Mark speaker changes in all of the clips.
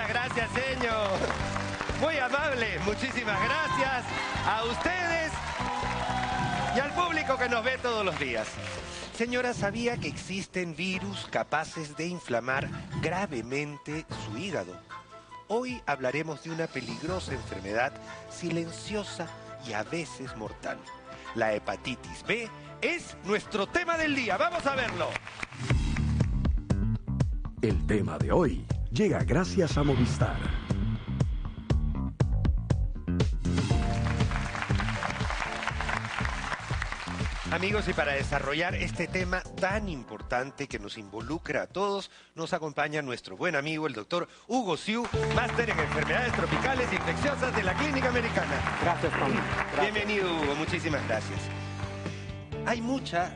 Speaker 1: Muchísimas gracias, señor. Muy amable, muchísimas gracias a ustedes y al público que nos ve todos los días. Señora, ¿sabía que existen virus capaces de inflamar gravemente su hígado? Hoy hablaremos de una peligrosa enfermedad silenciosa y a veces mortal. La hepatitis B es nuestro tema del día. ¡Vamos a verlo!
Speaker 2: El tema de hoy llega gracias a Movistar.
Speaker 1: Amigos, y para desarrollar este tema tan importante que nos involucra a todos, nos acompaña nuestro buen amigo, el doctor Hugo Siu, máster en enfermedades tropicales e infecciosas de la Clínica Americana.
Speaker 3: Gracias, Tommy.
Speaker 1: Bienvenido, Hugo, muchísimas gracias. Hay mucha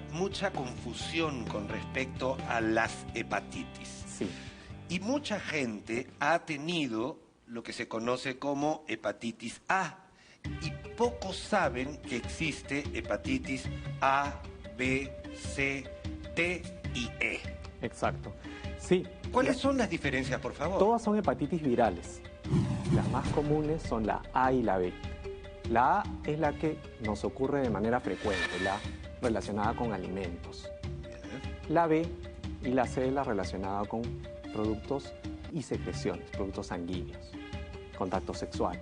Speaker 1: confusión con respecto a las hepatitis.
Speaker 3: Sí.
Speaker 1: Y mucha gente ha tenido lo que se conoce como hepatitis A. Y pocos saben que existe hepatitis A, B, C, D y E.
Speaker 3: Exacto. Sí.
Speaker 1: ¿Cuáles son las diferencias, por favor?
Speaker 3: Todas son hepatitis virales. Las más comunes son la A y la B. La A es la que nos ocurre de manera frecuente, la relacionada con alimentos. La B y la C es la relacionada con productos y secreciones, productos sanguíneos, contacto sexual.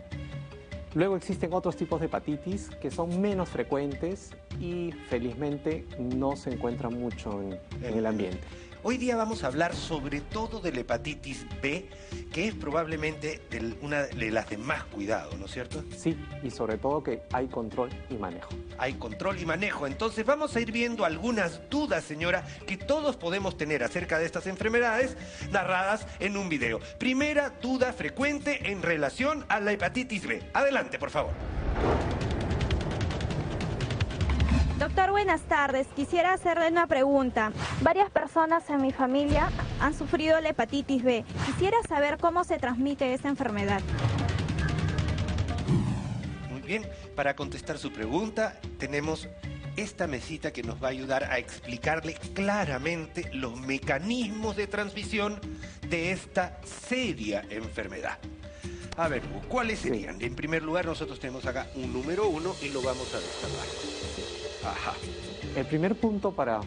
Speaker 3: Luego existen otros tipos de hepatitis que son menos frecuentes y felizmente no se encuentran mucho en el ambiente.
Speaker 1: Hoy día vamos a hablar sobre todo de la hepatitis B, que es probablemente una de las de más cuidado, ¿no es cierto?
Speaker 3: Sí, y sobre todo que hay control y manejo.
Speaker 1: Hay control y manejo. Entonces vamos a ir viendo algunas dudas, señora, que todos podemos tener acerca de estas enfermedades narradas en un video. Primera duda frecuente en relación a la hepatitis B. Adelante, por favor.
Speaker 4: Doctor, buenas tardes. Quisiera hacerle una pregunta. Varias personas en mi familia han sufrido la hepatitis B. Quisiera saber cómo se transmite esa enfermedad.
Speaker 1: Muy bien. Para contestar su pregunta, tenemos esta mesita que nos va a ayudar a explicarle claramente los mecanismos de transmisión de esta seria enfermedad. A ver, Hugo, ¿cuáles serían? En primer lugar, nosotros tenemos acá un número 1 y lo vamos a destapar. Ajá.
Speaker 3: El primer punto para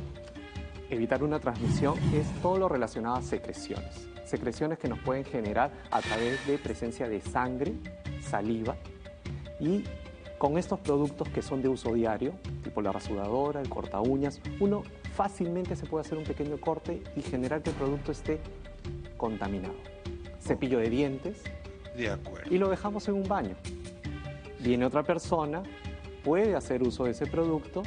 Speaker 3: evitar una transmisión es todo lo relacionado a secreciones. Secreciones que nos pueden generar a través de presencia de sangre, saliva y con estos productos que son de uso diario, tipo la rasuradora, el corta uñas, uno fácilmente se puede hacer un pequeño corte y generar que el producto esté contaminado. Cepillo de dientes.
Speaker 1: De acuerdo.
Speaker 3: Y lo dejamos en un baño. Viene otra persona, puede hacer uso de ese producto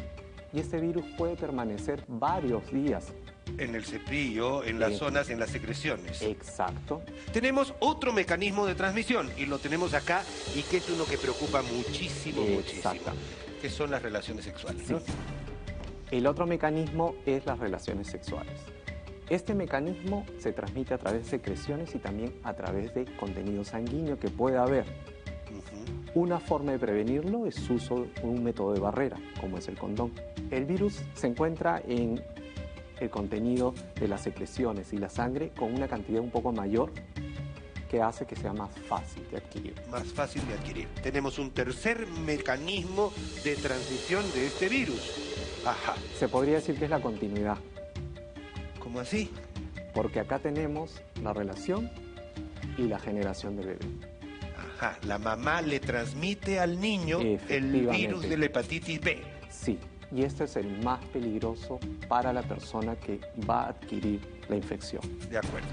Speaker 3: y este virus puede permanecer varios días.
Speaker 1: En el cepillo, en las zonas, en las secreciones.
Speaker 3: Exacto.
Speaker 1: Tenemos otro mecanismo de transmisión y lo tenemos acá y que es uno que preocupa muchísimo, que son las relaciones sexuales, ¿no?
Speaker 3: Sí. El otro mecanismo es las relaciones sexuales. Este mecanismo se transmite a través de secreciones y también a través de contenido sanguíneo que puede haber. Una forma de prevenirlo es uso de un método de barrera, como es el condón. El virus se encuentra en el contenido de las secreciones y la sangre con una cantidad un poco mayor que hace que sea más fácil de adquirir.
Speaker 1: Más fácil de adquirir. Tenemos un tercer mecanismo de transmisión de este virus. Ajá.
Speaker 3: Se podría decir que es la continuidad.
Speaker 1: ¿Cómo así?
Speaker 3: Porque acá tenemos la relación y la generación del bebé.
Speaker 1: Ajá, la mamá le transmite al niño el virus de la hepatitis B.
Speaker 3: Sí, y este es el más peligroso para la persona que va a adquirir la infección.
Speaker 1: De acuerdo.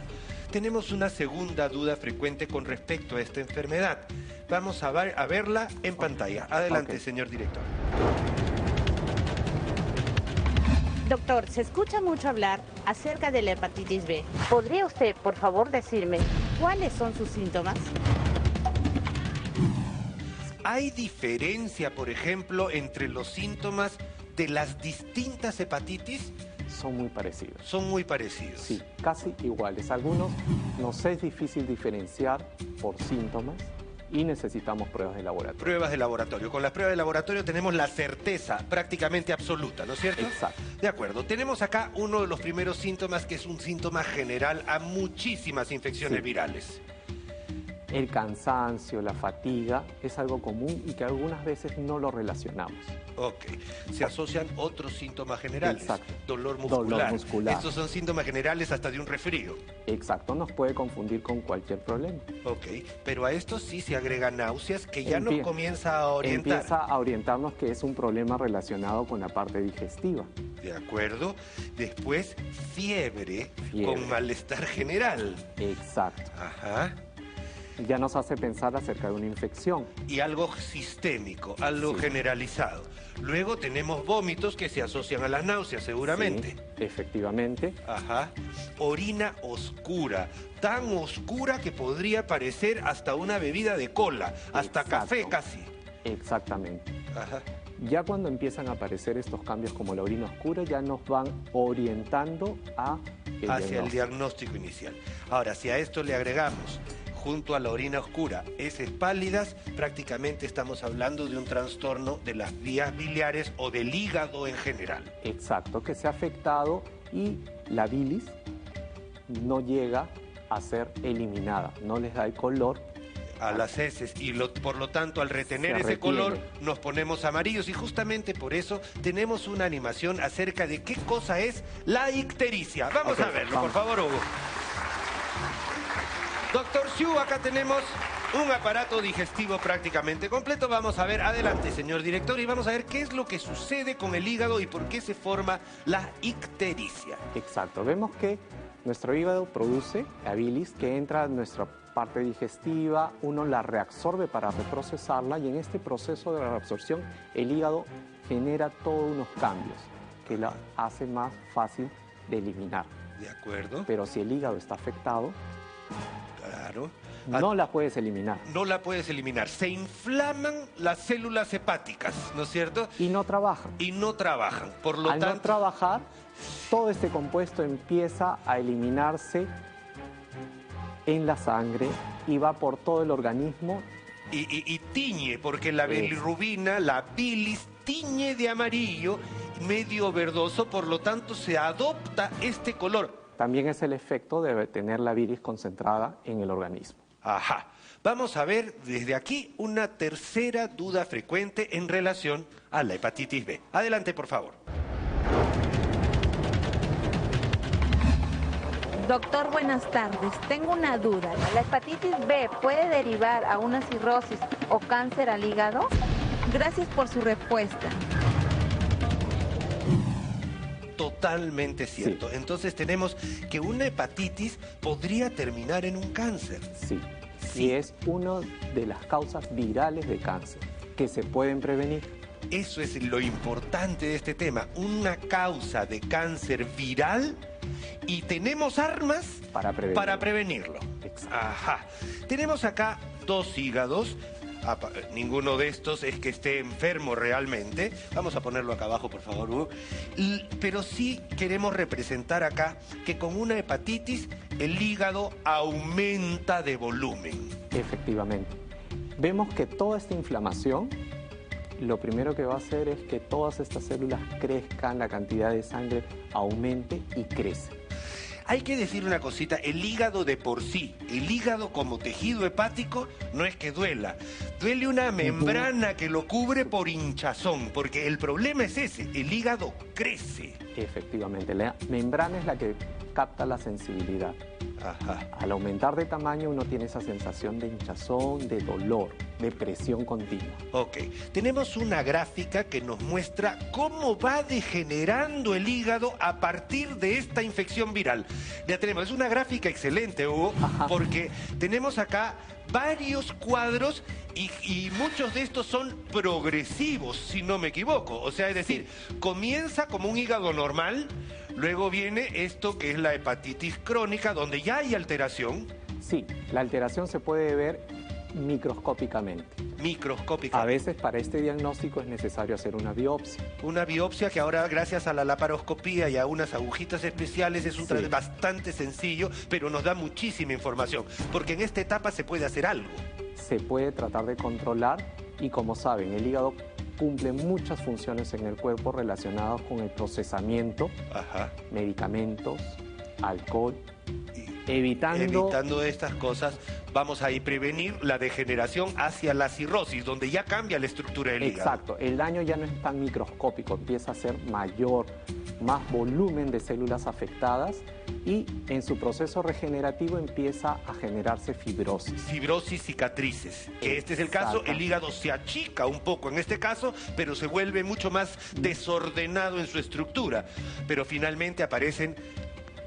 Speaker 1: Tenemos una segunda duda frecuente con respecto a esta enfermedad. Vamos a verla en pantalla. Adelante, señor director.
Speaker 5: Doctor, se escucha mucho hablar acerca de la hepatitis B. ¿Podría usted, por favor, decirme cuáles son sus síntomas?
Speaker 1: ¿Hay diferencia, por ejemplo, entre los síntomas de las distintas hepatitis?
Speaker 3: Son muy parecidos.
Speaker 1: Son muy parecidos.
Speaker 3: Sí, casi iguales. Algunos nos es difícil diferenciar por síntomas y necesitamos pruebas de laboratorio.
Speaker 1: Pruebas de laboratorio. Con las pruebas de laboratorio tenemos la certeza prácticamente absoluta, ¿no es cierto?
Speaker 3: Exacto.
Speaker 1: De acuerdo. Tenemos acá uno de los primeros síntomas que es un síntoma general a muchísimas infecciones virales.
Speaker 3: El cansancio, la fatiga, es algo común y que algunas veces no lo relacionamos.
Speaker 1: Ok. Se asocian otros síntomas generales.
Speaker 3: Exacto.
Speaker 1: Dolor muscular.
Speaker 3: Dolor muscular.
Speaker 1: Estos son síntomas generales hasta de un resfrío.
Speaker 3: Exacto, nos puede confundir con cualquier problema.
Speaker 1: Ok. Pero a esto sí se agregan náuseas que ya nos
Speaker 3: Empie-
Speaker 1: comienza a orientar.
Speaker 3: Empieza a orientarnos que es un problema relacionado con la parte digestiva.
Speaker 1: De acuerdo. Después, fiebre
Speaker 3: Fiebre.
Speaker 1: con malestar general.
Speaker 3: Exacto.
Speaker 1: Ajá.
Speaker 3: Ya nos hace pensar acerca de una infección.
Speaker 1: Y algo sistémico, algo
Speaker 3: Sí.
Speaker 1: generalizado. Luego tenemos vómitos que se asocian a las náuseas, seguramente.
Speaker 3: Sí, efectivamente.
Speaker 1: Ajá. Orina oscura, tan oscura que podría parecer hasta una bebida de cola, hasta
Speaker 3: Exacto.
Speaker 1: café casi.
Speaker 3: Exactamente.
Speaker 1: Ajá.
Speaker 3: Ya cuando empiezan a aparecer estos cambios como la orina oscura, ya nos van orientando a
Speaker 1: Hacia el diagnóstico inicial. Ahora, si a esto le agregamos, junto a la orina oscura, heces pálidas, prácticamente estamos hablando de un trastorno de las vías biliares o del hígado en general.
Speaker 3: Exacto, que se ha afectado y la bilis no llega a ser eliminada, no les da el color.
Speaker 1: A las heces y por lo tanto al retener
Speaker 3: Se
Speaker 1: ese
Speaker 3: retiene.
Speaker 1: color nos ponemos amarillos y justamente por eso tenemos una animación acerca de qué cosa es la ictericia. Vamos
Speaker 3: Ok,
Speaker 1: a verlo,
Speaker 3: vamos.
Speaker 1: por favor, Hugo. Doctor Xu, acá tenemos un aparato digestivo prácticamente completo. Vamos a ver, adelante, señor director, y vamos a ver qué es lo que sucede con el hígado y por qué se forma la ictericia.
Speaker 3: Exacto, vemos que nuestro hígado produce la bilis que entra a nuestra parte digestiva, uno la reabsorbe para reprocesarla y en este proceso de reabsorción el hígado genera todos unos cambios que la hace más fácil de eliminar.
Speaker 1: ¿De acuerdo?
Speaker 3: Pero si el hígado está afectado,
Speaker 1: Claro.
Speaker 3: no la puedes eliminar
Speaker 1: No la puedes eliminar. Se inflaman las células hepáticas, ¿no es cierto?
Speaker 3: y no trabaja.
Speaker 1: Y no trabajan. Por lo
Speaker 3: Al no
Speaker 1: tanto,
Speaker 3: trabajar, todo este compuesto empieza a eliminarse en la sangre y va por todo el organismo.
Speaker 1: y tiñe, porque la
Speaker 3: Eso.
Speaker 1: bilirrubina, la bilis, tiñe de amarillo, medio verdoso, por lo tanto se adopta este color.
Speaker 3: También es el efecto de tener la bilis concentrada en el organismo.
Speaker 1: Ajá. Vamos a ver desde aquí una tercera duda frecuente en relación a la hepatitis B. Adelante, por favor.
Speaker 6: Doctor, buenas tardes. Tengo una duda.
Speaker 5: ¿La hepatitis B puede derivar a una cirrosis o cáncer al hígado?
Speaker 6: Gracias por su respuesta.
Speaker 1: Totalmente cierto.
Speaker 3: Sí.
Speaker 1: Entonces tenemos que una hepatitis podría terminar en un cáncer.
Speaker 3: Sí.
Speaker 1: Sí.
Speaker 3: Y es una de las causas virales de cáncer que se pueden prevenir.
Speaker 1: Eso es lo importante de este tema. Una causa de cáncer viral y tenemos armas
Speaker 3: Para prevenirlo.
Speaker 1: para prevenirlo.
Speaker 3: Exacto.
Speaker 1: Ajá. Tenemos acá dos hígados. Ninguno de estos es que esté enfermo realmente. Vamos a ponerlo acá abajo, por favor, Hugo. Pero sí queremos representar acá que con una hepatitis el hígado aumenta de volumen.
Speaker 3: Efectivamente. Vemos que toda esta inflamación, lo primero que va a hacer es que todas estas células crezcan, la cantidad de sangre aumente y crece.
Speaker 1: Hay que decir una cosita, el hígado de por sí, el hígado como tejido hepático, no es que duela. Duele una membrana que lo cubre por hinchazón, porque el problema es ese, el hígado crece.
Speaker 3: Efectivamente, la membrana es la que capta la sensibilidad.
Speaker 1: Ajá.
Speaker 3: Al aumentar de tamaño uno tiene esa sensación de hinchazón, de dolor, de presión continua.
Speaker 1: Ok, tenemos una gráfica que nos muestra cómo va degenerando el hígado a partir de esta infección viral. Ya tenemos, es una gráfica excelente, Hugo,
Speaker 3: Ajá.
Speaker 1: porque tenemos acá varios cuadros y muchos de estos son progresivos, si no me equivoco. O sea, es decir, comienza como un hígado normal, luego viene esto que es la hepatitis crónica, donde ya hay alteración
Speaker 3: Sí, la alteración se puede ver microscópicamente.
Speaker 1: microscópica.
Speaker 3: A veces para este diagnóstico es necesario hacer una biopsia.
Speaker 1: Una biopsia que ahora, gracias a la laparoscopía y a unas agujitas especiales, es un
Speaker 3: Sí.
Speaker 1: tratamiento bastante sencillo, pero nos da muchísima información, porque en esta etapa se puede hacer algo.
Speaker 3: Se puede tratar de controlar y como saben, el hígado cumple muchas funciones en el cuerpo relacionadas con el procesamiento,
Speaker 1: Ajá.
Speaker 3: medicamentos, alcohol,
Speaker 1: Y
Speaker 3: evitando
Speaker 1: evitando estas cosas, vamos a prevenir la degeneración hacia la cirrosis, donde ya cambia la estructura del hígado.
Speaker 3: Exacto, el daño ya no es tan microscópico, empieza a ser mayor, más volumen de células afectadas y en su proceso regenerativo empieza a generarse fibrosis.
Speaker 1: Fibrosis, cicatrices, que este es el caso, el hígado se achica un poco en este caso, pero se vuelve mucho más desordenado en su estructura, pero finalmente aparecen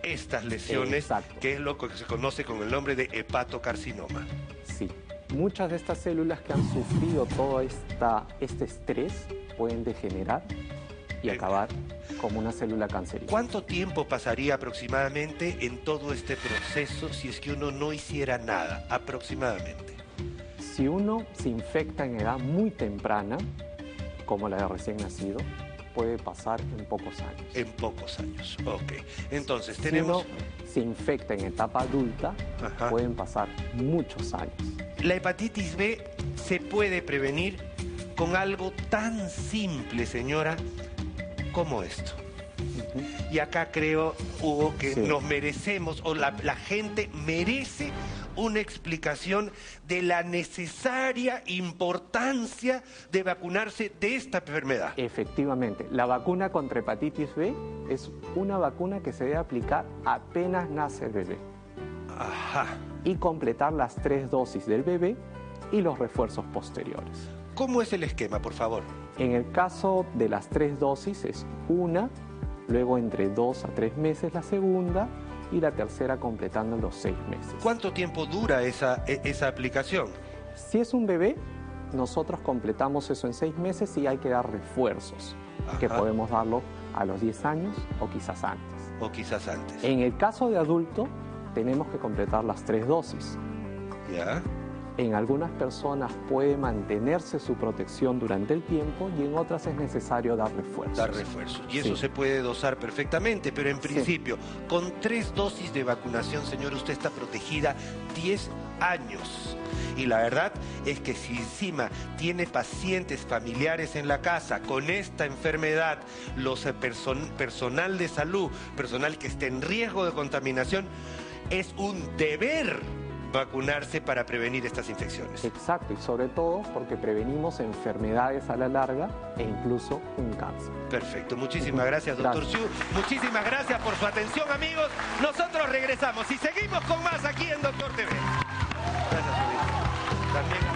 Speaker 1: estas lesiones, que es lo que se conoce con el nombre de hepatocarcinoma.
Speaker 3: Sí, muchas de estas células que han sufrido todo este estrés pueden degenerar y acabar como una célula cancerígena.
Speaker 1: ¿Cuánto tiempo pasaría aproximadamente en todo este proceso si es que uno no hiciera nada, aproximadamente?
Speaker 3: Si uno se infecta en edad muy temprana, como la de recién nacido, puede pasar en pocos años.
Speaker 1: En pocos años, ok. Entonces,
Speaker 3: si
Speaker 1: tenemos...
Speaker 3: uno se infecta en etapa adulta, pueden pasar muchos años.
Speaker 1: La hepatitis B se puede prevenir con algo tan simple, señora, como esto. Y acá creo, Hugo, que nos merecemos, o la gente merece una explicación de la necesaria importancia de vacunarse de esta enfermedad.
Speaker 3: Efectivamente, la vacuna contra hepatitis B es una vacuna que se debe aplicar apenas nace el bebé.
Speaker 1: Ajá.
Speaker 3: Y completar las 3 dosis del bebé y los refuerzos posteriores.
Speaker 1: ¿Cómo es el esquema, por favor?
Speaker 3: En el caso de las 3 dosis es una, luego entre 2 a 3 meses la segunda y la tercera completando los 6 meses.
Speaker 1: ¿Cuánto tiempo dura esa aplicación?
Speaker 3: Si es un bebé, nosotros completamos eso en 6 meses y hay que dar refuerzos, que podemos darlo a los 10 años o quizás antes.
Speaker 1: O quizás antes.
Speaker 3: En el caso de adulto, tenemos que completar las 3 dosis.
Speaker 1: ¿Ya?
Speaker 3: En algunas personas puede mantenerse su protección durante el tiempo y en otras es necesario dar refuerzos.
Speaker 1: Dar refuerzos. Y eso se puede dosar perfectamente, pero en principio, con 3 dosis de vacunación, señor, usted está protegida 10 años. Y la verdad es que si encima tiene pacientes familiares en la casa con esta enfermedad, los personal de salud, personal que esté en riesgo de contaminación, es un deber vacunarse para prevenir estas infecciones.
Speaker 3: Exacto, y sobre todo porque prevenimos enfermedades a la larga e incluso un cáncer.
Speaker 1: Perfecto, muchísimas gracias, doctor Xu. Muchísimas gracias por su atención, amigos. Nosotros regresamos y seguimos con más aquí en Doctor TV. Gracias, también.